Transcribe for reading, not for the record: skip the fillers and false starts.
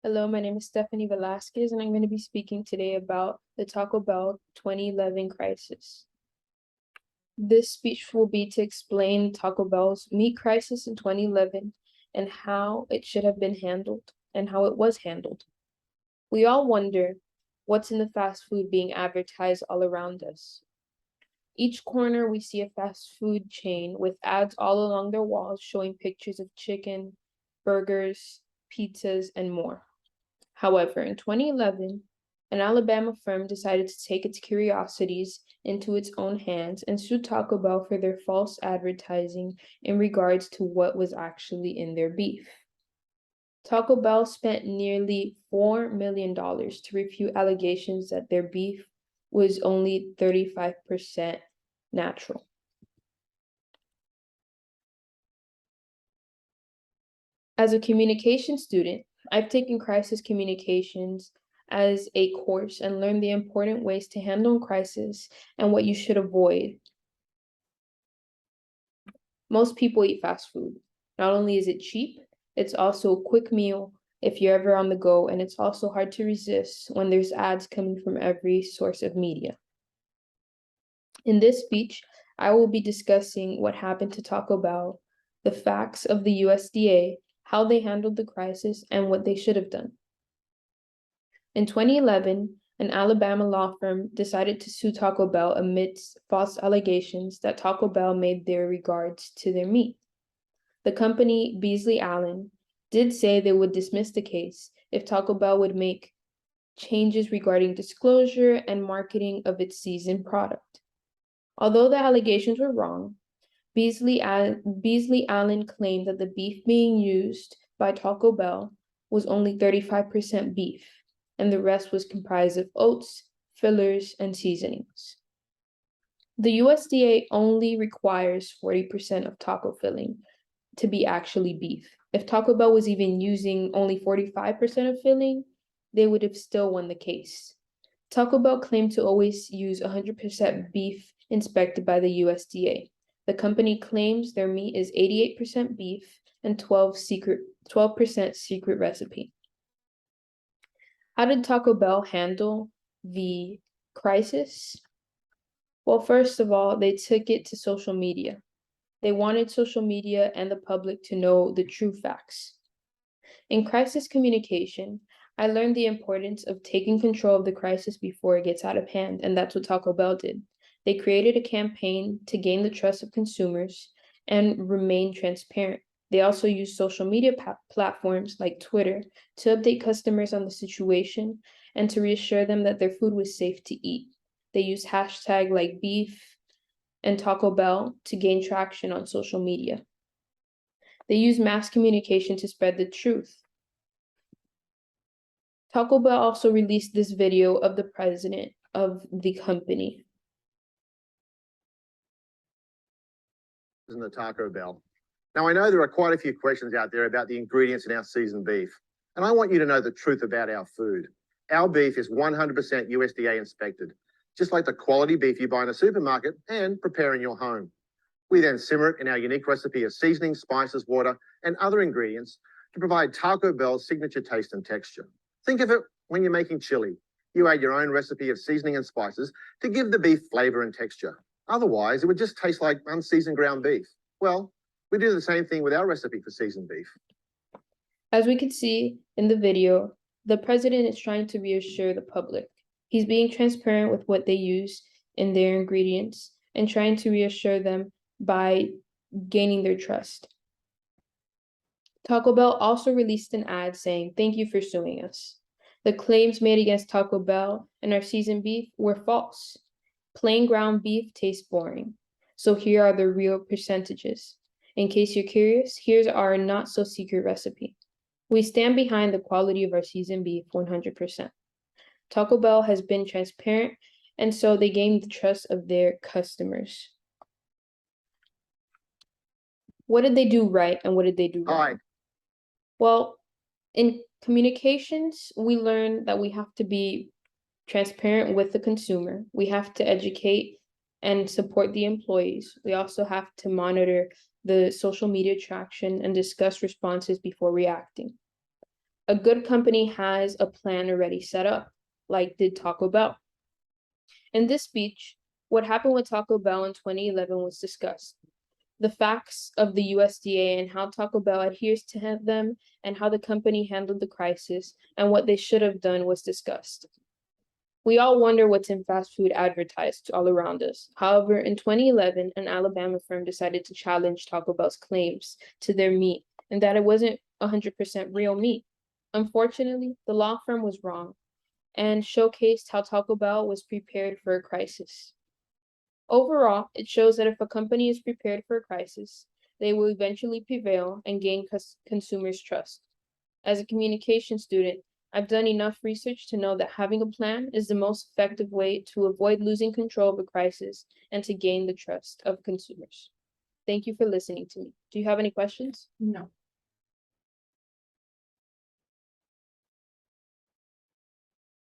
Hello, my name is Stephanie Velasquez, and I'm going to be speaking today about the Taco Bell 2011 crisis. This speech will be to explain Taco Bell's meat crisis in 2011 and how it should have been handled and how it was handled. We all wonder what's in the fast food being advertised all around us. Each corner, we see a fast food chain with ads all along their walls showing pictures of chicken, burgers, pizzas, and more. However, in 2011, an Alabama firm decided to take its curiosities into its own hands and sue Taco Bell for their false advertising in regards to what was actually in their beef. Taco Bell spent nearly $4 million to refute allegations that their beef was only 35% natural. As a communication student, I've taken crisis communications as a course and learned the important ways to handle crisis and what you should avoid. Most people eat fast food. Not only is it cheap, it's also a quick meal if you're ever on the go, and it's also hard to resist when there's ads coming from every source of media. In this speech, I will be discussing what happened to Taco Bell, the facts of the USDA, how they handled the crisis, and what they should have done. In 2011, an Alabama law firm decided to sue Taco Bell amidst false allegations that Taco Bell made their regards to their meat. The company, Beasley Allen, did say they would dismiss the case if Taco Bell would make changes regarding disclosure and marketing of its seasoned product. Although the allegations were wrong, Beasley Allen claimed that the beef being used by Taco Bell was only 35% beef, and the rest was comprised of oats, fillers, and seasonings. The USDA only requires 40% of taco filling to be actually beef. If Taco Bell was even using only 45% of filling, they would have still won the case. Taco Bell claimed to always use 100% beef inspected by the USDA. The company claims their meat is 88% beef and 12% secret recipe. How did Taco Bell handle the crisis? Well, first of all, they took it to social media. They wanted social media and the public to know the true facts. In crisis communication, I learned the importance of taking control of the crisis before it gets out of hand, and that's what Taco Bell did. They created a campaign to gain the trust of consumers and remain transparent. They also used social media platforms like Twitter to update customers on the situation and to reassure them that their food was safe to eat. They used hashtags like beef and Taco Bell to gain traction on social media. They used mass communication to spread the truth. Taco Bell also released this video of the president of the company. In the Taco Bell. Now, I know there are quite a few questions out there about the ingredients in our seasoned beef, and I want you to know the truth about our food. Our beef is 100% USDA inspected, just like the quality beef you buy in a supermarket and prepare in your home. We then simmer it in our unique recipe of seasoning, spices, water, and other ingredients to provide Taco Bell's signature taste and texture. Think of it when you're making chili. You add your own recipe of seasoning and spices to give the beef flavor and texture. Otherwise, it would just taste like unseasoned ground beef. Well, we do the same thing with our recipe for seasoned beef. As we can see in the video, the president is trying to reassure the public. He's being transparent with what they use in their ingredients and trying to reassure them by gaining their trust. Taco Bell also released an ad saying, "Thank you for suing us." The claims made against Taco Bell and our seasoned beef were false. Plain ground beef tastes boring. So here are the real percentages. In case you're curious, here's our not so secret recipe. We stand behind the quality of our seasoned beef 100%. Taco Bell has been transparent, and so they gained the trust of their customers. What did they do right and what did they do wrong? Hi. Well, in communications, we learned that we have to be transparent with the consumer. We have to educate and support the employees. We also have to monitor the social media traction and discuss responses before reacting. A good company has a plan already set up, like did Taco Bell. In this speech, what happened with Taco Bell in 2011 was discussed. The facts of the USDA and how Taco Bell adheres to them and how the company handled the crisis and what they should have done was discussed. We all wonder what's in fast food advertised all around us. However, in 2011, an Alabama firm decided to challenge Taco Bell's claims to their meat and that it wasn't 100% real meat. Unfortunately, the law firm was wrong and showcased how Taco Bell was prepared for a crisis. Overall, it shows that if a company is prepared for a crisis, they will eventually prevail and gain consumers' trust. As a communication student, I've done enough research to know that having a plan is the most effective way to avoid losing control of a crisis and to gain the trust of consumers. Thank you for listening to me. Do you have any questions? No.